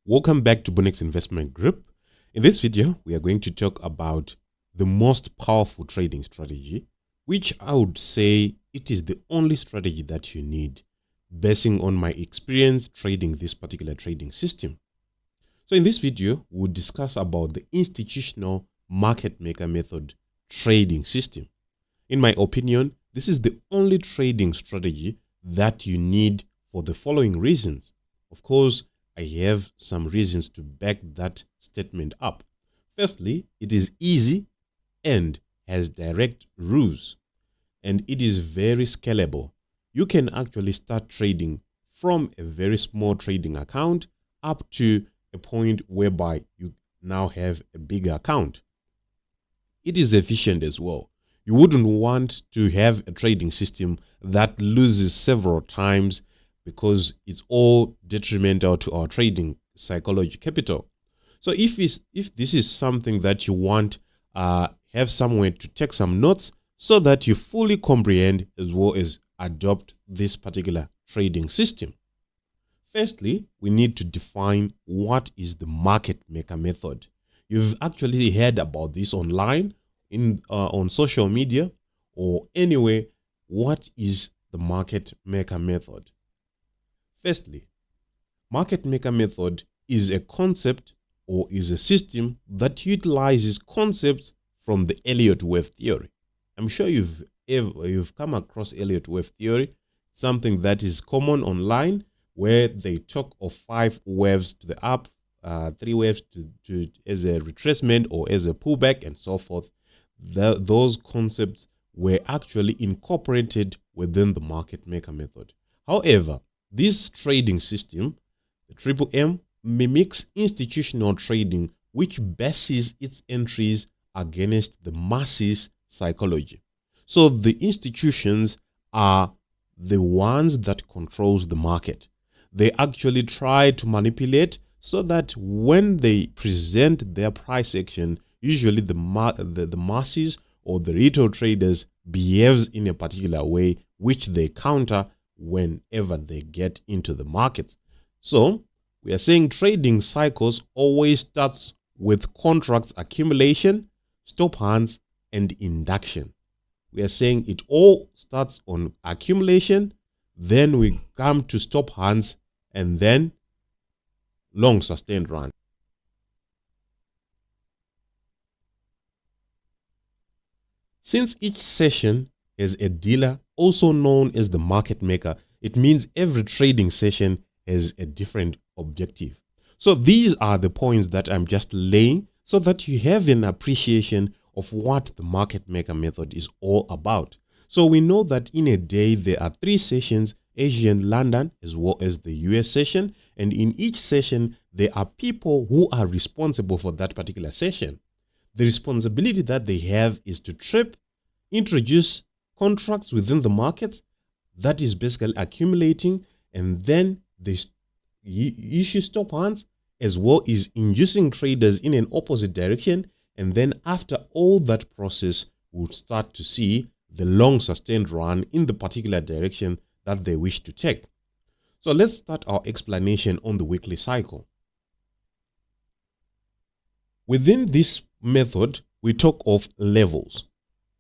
Welcome back to Bunnex Investment Group. In this video, we are going to talk about the most powerful trading strategy, which I would say it is the only strategy that you need, basing on my experience trading this particular trading system. So in this video, we'll discuss about the institutional market maker method trading system. In my opinion, this is the only trading strategy that you need for the following reasons. Of course, I have some reasons to back that statement up. Firstly, it is easy and has direct rules, and it is very scalable. You can actually start trading from a very small trading account up to a point whereby you now have a bigger account. It is efficient as well. You wouldn't want to have a trading system that loses several times because it's all detrimental to our trading psychology capital. So if this is something that you want, have somewhere to take some notes so that you fully comprehend as well as adopt this particular trading system. Firstly, we need to define what is the market maker method. You've actually heard about this online, on social media or anywhere. What is the market maker method? Firstly, market maker method is a concept or is a system that utilizes concepts from the Elliott wave theory. I'm sure you've come across Elliott wave theory, something that is common online, where they talk of 5 waves to the up, 3 waves to as a retracement or as a pullback, and so forth. Those concepts were actually incorporated within the market maker method. However, this trading system, the Triple M, mimics institutional trading, which bases its entries against the masses psychology. So the institutions are the ones that controls the market. They actually try to manipulate so that when they present their price action, usually the masses or the retail traders behaves in a particular way, which they counter whenever they get into the markets. So we are saying trading cycles always starts with contracts accumulation, stop hands, and induction. We are saying it all starts on accumulation, then we come to stop hands, and then long sustained run. Since each session is a dealer, also known as the market maker, it means every trading session has a different objective. So these are the points that I'm just laying so that you have an appreciation of what the market maker method is all about. So we know that in a day there are 3 sessions, Asian, London, as well as the US session, and in each session there are people who are responsible for that particular session. The responsibility that they have is to trip, introduce contracts within the markets, that is basically accumulating, and then they issue stop hands, as well as inducing traders in an opposite direction. And then after all that process, we'll start to see the long sustained run in the particular direction that they wish to take. So let's start our explanation on the weekly cycle. Within this method, we talk of levels.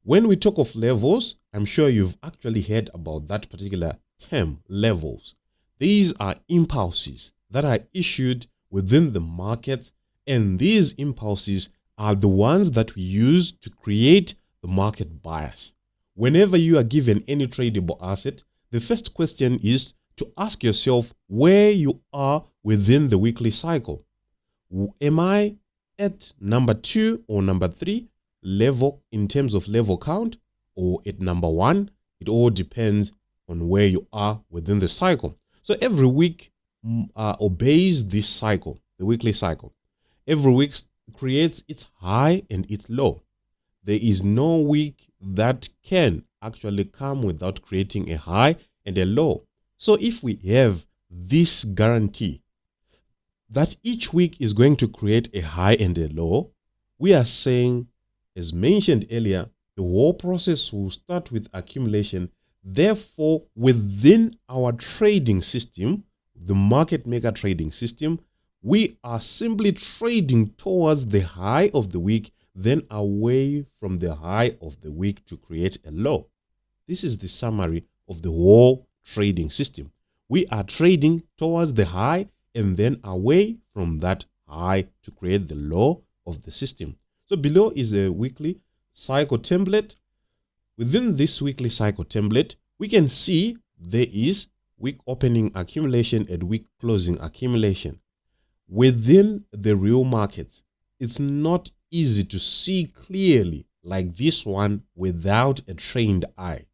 When we talk of levels, I'm sure you've actually heard about that particular term, levels. These are impulses that are issued within the market, and these impulses are the ones that we use to create the market bias. Whenever you are given any tradable asset, the first question is to ask yourself where you are within the weekly cycle. Am I at number 2 or number 3 level in terms of level count, or at number 1? It all depends on where you are within the cycle. So every week obeys this cycle, the weekly cycle. Every week creates its high and its low. There is no week that can actually come without creating a high and a low. So if we have this guarantee that each week is going to create a high and a low, we are saying, as mentioned earlier, the whole process will start with accumulation. Therefore, within our trading system, the market maker trading system, we are simply trading towards the high of the week, then away from the high of the week to create a low. This is the summary of the whole trading system. We are trading towards the high and then away from that high to create the low of the system. So below is a weekly cycle template. Within this weekly cycle template, we can see there is week opening accumulation and week closing accumulation. Within the real markets, it's not easy to see clearly like this one without a trained eye.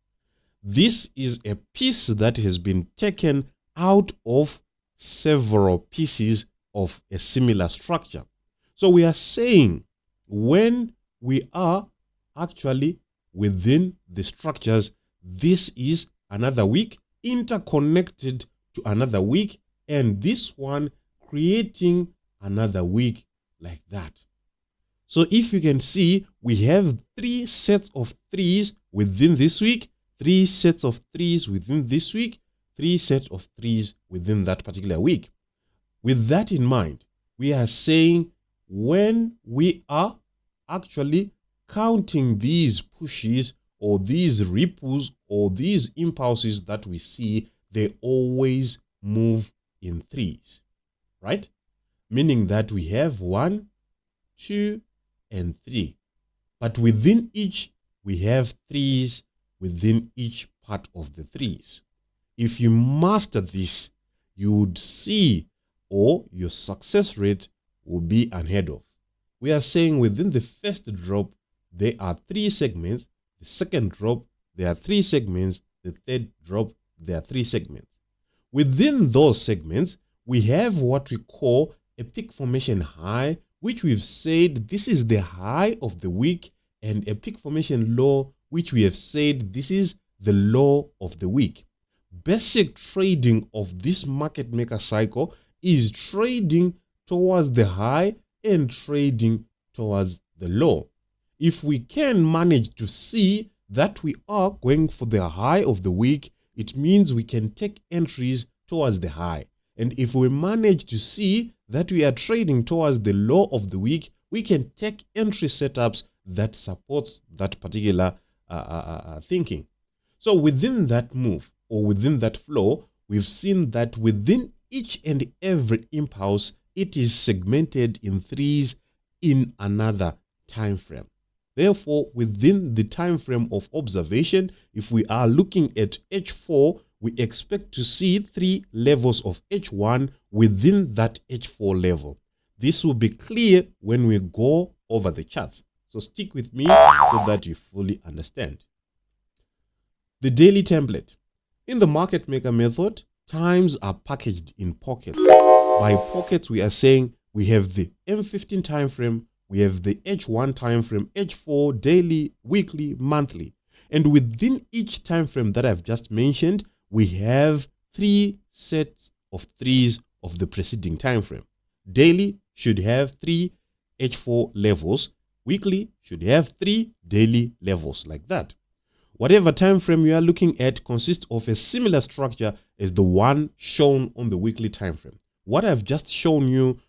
This is a piece that has been taken out of several pieces of a similar structure. So we are saying when we are actually within the structures, this is another week interconnected to another week, and this one creating another week like that. So if you can see, we have 3 sets of 3s within this week, 3 sets of 3s within this week, 3 sets of 3s within that particular week. With that in mind, we are saying when we are actually counting these pushes or these ripples or these impulses that we see, they always move in 3s, right? Meaning that we have 1, 2, and 3. But within each, we have 3s within each part of the 3s. If you master this, you would see, or your success rate will be unheard of. We are saying within the first drop, there are 3 segments. The second drop, there are 3 segments. The third drop, there are 3 segments. Within those segments, we have what we call a peak formation high, which we've said this is the high of the week, and a peak formation low, which we have said this is the low of the week. Basic trading of this market maker cycle is trading towards the high and trading towards the low. If we can manage to see that we are going for the high of the week, it means we can take entries towards the high. And if we manage to see that we are trading towards the low of the week, we can take entry setups that supports that particular thinking. So within that move or within that flow, we've seen that within each and every impulse, it is segmented in 3s in another time frame. Therefore, within the time frame of observation, if we are looking at H4, we expect to see 3 levels of H1 within that H4 level. This will be clear when we go over the charts. So stick with me so that you fully understand. The daily template. In the market maker method, times are packaged in pockets. By pockets, we are saying we have the M15 time frame, we have the H1 time frame, H4, daily, weekly, monthly. And within each time frame that I've just mentioned, we have 3 sets of 3s of the preceding time frame. Daily should have 3 H4 levels. Weekly should have 3 daily levels like that. Whatever time frame you are looking at consists of a similar structure as the one shown on the weekly time frame. What I've just shown you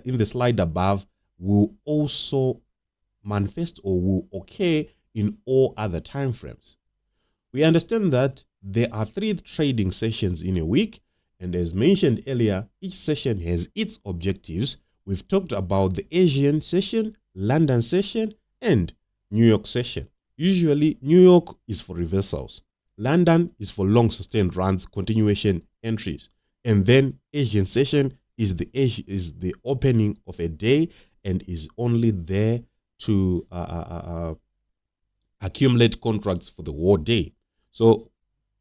in the slide above will also manifest or will occur in all other time frames. We understand that there are 3 trading sessions in a week, and as mentioned earlier, each session has its objectives. We've talked about the Asian session, London session, and New York session. Usually, New York is for reversals. London is for long sustained runs, continuation entries. And then Asian session is the opening of a day and is only there to accumulate contracts for the whole day. So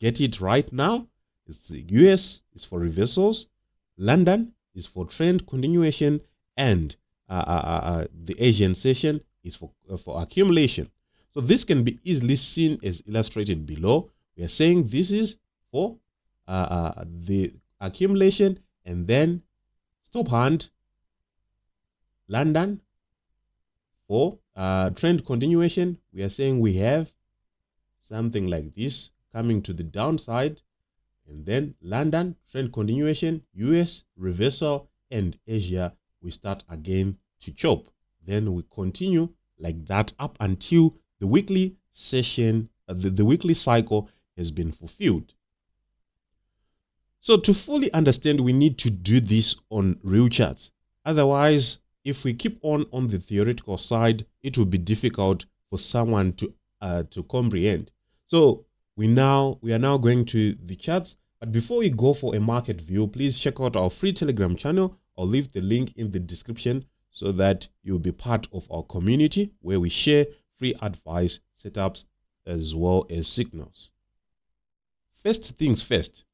get it right now. It's the US is for reversals, London is for trend continuation, and the Asian session is for accumulation. So this can be easily seen as illustrated below. We are saying this is for the accumulation, and then stop hand London for trend continuation. We are saying we have something like this coming to the downside, and then London trend continuation, US reversal, and Asia, we start again to chop. Then we continue like that up until the weekly session, the weekly cycle has been fulfilled. So to fully understand, we need to do this on real charts. Otherwise, if we keep on the theoretical side, it will be difficult for someone to comprehend. So we are now going to the charts. But before we go for a market view, please check out our free Telegram channel. I'll leave the link in the description so that you'll be part of our community where we share free advice, setups, as well as signals. First things first,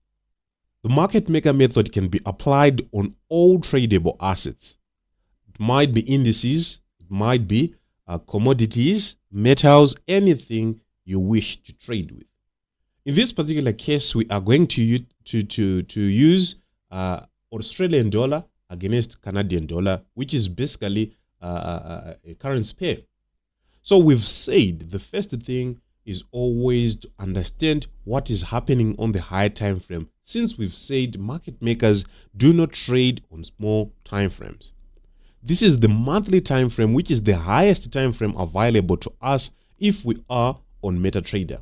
the market maker method can be applied on all tradable assets. It might be indices, it might be commodities, metals, anything you wish to trade with. In this particular case, we are going to use Australian dollar against Canadian dollar, which is basically a currency pair. So we've said the first thing is always to understand what is happening on the higher time frame, since we've said market makers do not trade on small time frames. This is the monthly time frame, which is the highest time frame available to us if we are on MetaTrader.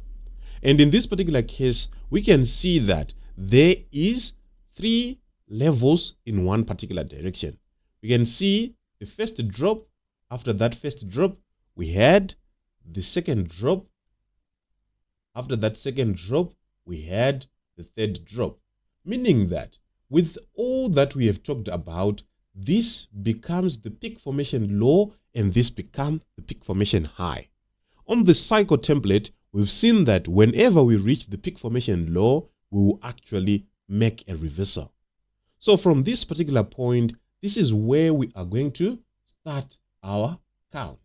And in this particular case, we can see that there is 3 levels in one particular direction. We can see the first drop. After that first drop, we had the second drop. After that second drop, we had the third drop. Meaning that with all that we have talked about, this becomes the peak formation low and this becomes the peak formation high. On the cycle template, we've seen that whenever we reach the peak formation low, we will actually make a reversal. So from this particular point, this is where we are going to start our count.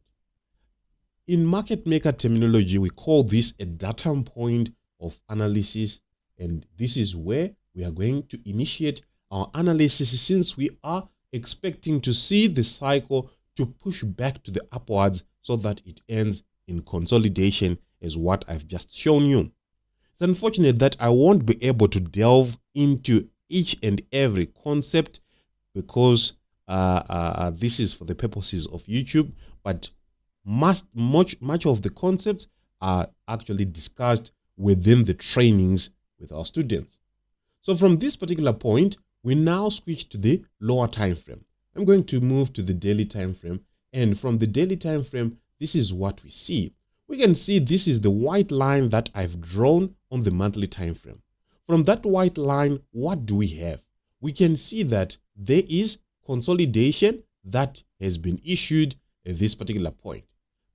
In market maker terminology, we call this a datum point of analysis, and this is where we are going to initiate our analysis, since we are expecting to see the cycle to push back to the upwards so that it ends in consolidation, as what I've just shown you. It's unfortunate that I won't be able to delve into each and every concept because this is for the purposes of YouTube, but much of the concepts are actually discussed within the trainings with our students. So from this particular point, we now switch to the lower time frame. I'm going to move to the daily time frame, and from the daily time frame, this is what we see. We can see this is the white line that I've drawn on the monthly time frame. From that white line, what do we have? We can see that there is consolidation that has been issued at this particular point.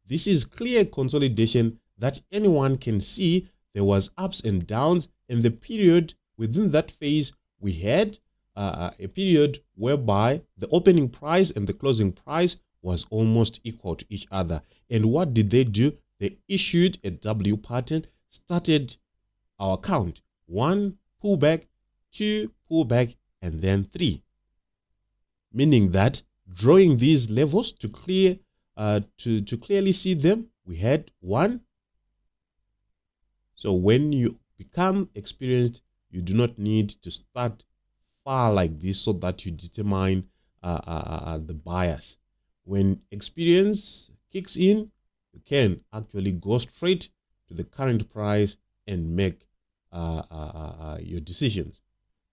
This is clear consolidation that anyone can see. There was ups and downs, and the period within that phase, we had a period whereby the opening price and the closing price was almost equal to each other. And what did they do? They issued a W pattern, started our count. 1 pullback, 2 pullback, and then 3. Meaning that drawing these levels to clearly see them, we had 1. So when you become experienced, you do not need to start far like this so that you determine the bias. When experience kicks in, you can actually go straight to the current price and make your decisions.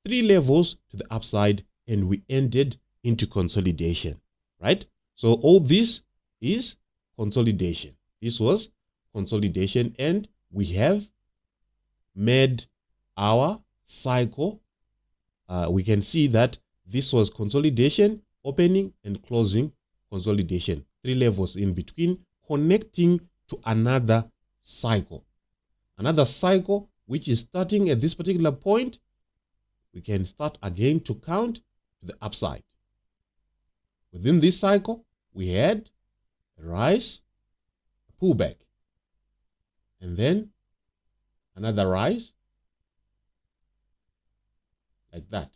3 levels to the upside, and we ended into consolidation, right? So all this is consolidation. This was consolidation, and we have made our cycle. We can see that this was consolidation, opening and closing, consolidation. 3 levels in between, connecting to another cycle. Another cycle which is starting at this particular point. We can start again to count to the upside. Within this cycle, we had a rise, a pullback, and then another rise, like that.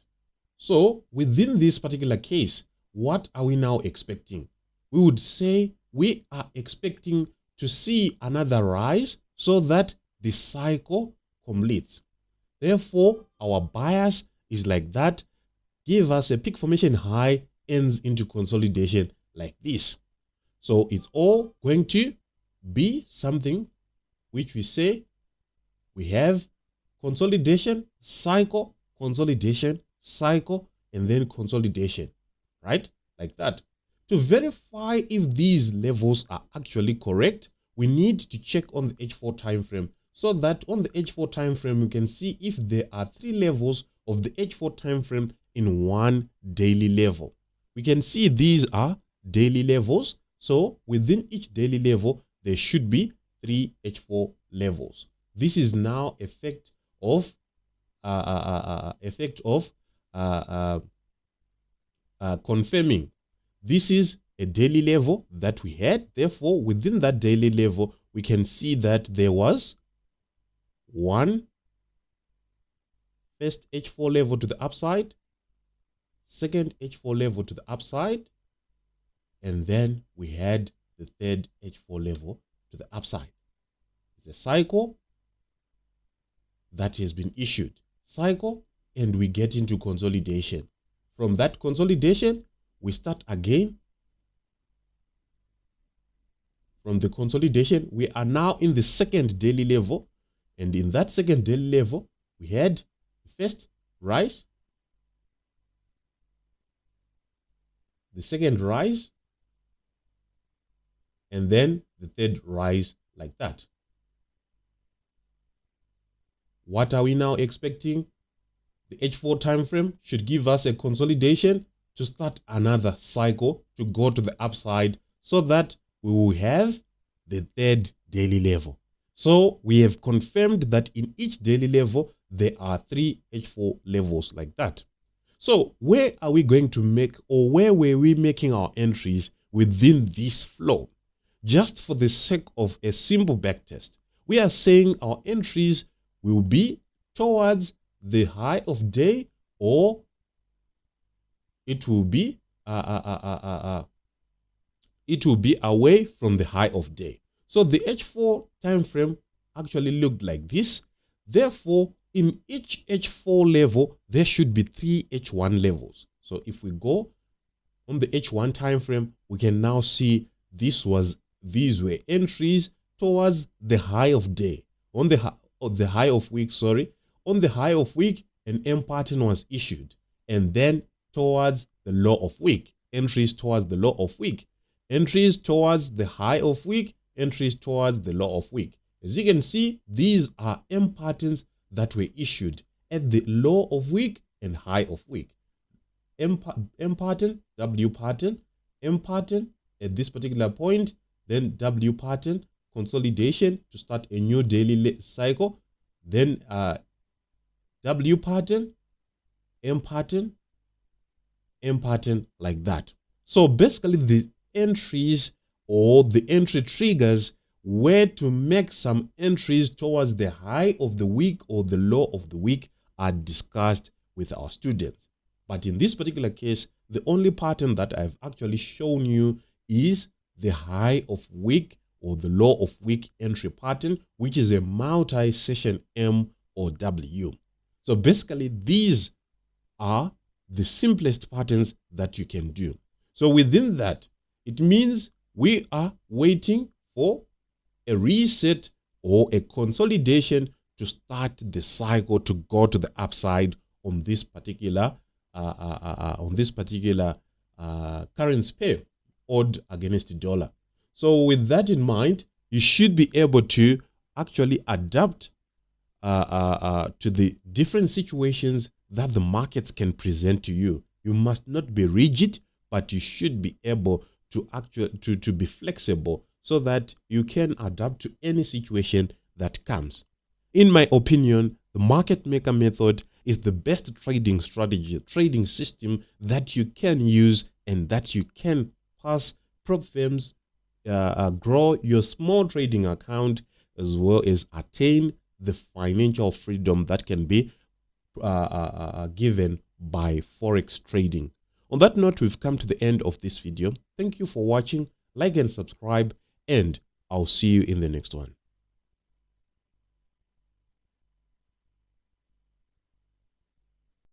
So within this particular case, what are we now expecting? We would say we are expecting to see another rise so that the cycle completes. Therefore, our bias is like that. give us a peak formation high, ends into consolidation like this. So it's all going to be something which we say we have consolidation, cycle, consolidation, cycle, and then consolidation, right? Like that. To verify if these levels are actually correct, we need to check on the H4 time frame, so that on the H4 time frame we can see if there are 3 levels of the H4 time frame in one daily level. We can see these are daily levels, so within each daily level there should be 3 H4 levels. This is now effect of confirming this is a daily level that we had. Therefore, within that daily level, we can see that there was one first H4 level to the upside, second H4 level to the upside, and then we had the third H4 level to the upside. It's a cycle that has been issued. Cycle, and we get into consolidation. From that consolidation, we start again. From the consolidation, we are now in the second daily level. And in that second daily level, we had the first rise, the second rise, and then the third rise like that. What are we now expecting? The H4 time frame should give us a consolidation to start another cycle to go to the upside, so that we will have the third daily level. So we have confirmed that in each daily level there are 3 H4 levels like that. So where are we going to make, or where were we making our entries within this flow? Just for the sake of a simple backtest, we are saying our entries will be towards the high of day, or it will be away from the high of day. So the H4 time frame actually looked like this. Therefore, in each H4 level, there should be 3 H1 levels. So if we go on the H1 time frame, we can now see these were entries towards the high of day. On the high of week, on the high of week, an M pattern was issued, and then towards the low of week, entries towards the low of week, entries towards the high of week, entries towards the low of week. As you can see, these are M patterns that were issued at the low of week and high of week. M pattern, W pattern, M pattern at this particular point, then W pattern, consolidation to start a new daily cycle, then W pattern, M pattern, M pattern like that. So basically the entries, or the entry triggers, were to make some entries towards the high of the week or the low of the week are discussed with our students. But in this particular case, the only pattern that I've actually shown you is the high of week or the low of week entry pattern, which is a multi-session M or W. So basically these are the simplest patterns that you can do. So within that, it means we are waiting for a reset or a consolidation to start the cycle to go to the upside on this particular currency pair, odd against the dollar. So with that in mind, you should be able to actually adapt to the different situations that the markets can present to you. You must not be rigid, but you should be able to be flexible so that you can adapt to any situation that comes. In my opinion, the market maker method is the best trading strategy, trading system that you can use and that you can pass prop firms, grow your small trading account, as well as attain the financial freedom that can be given by Forex trading. On that note, we've come to the end of this video. Thank you for watching. Like and subscribe, and I'll see you in the next one.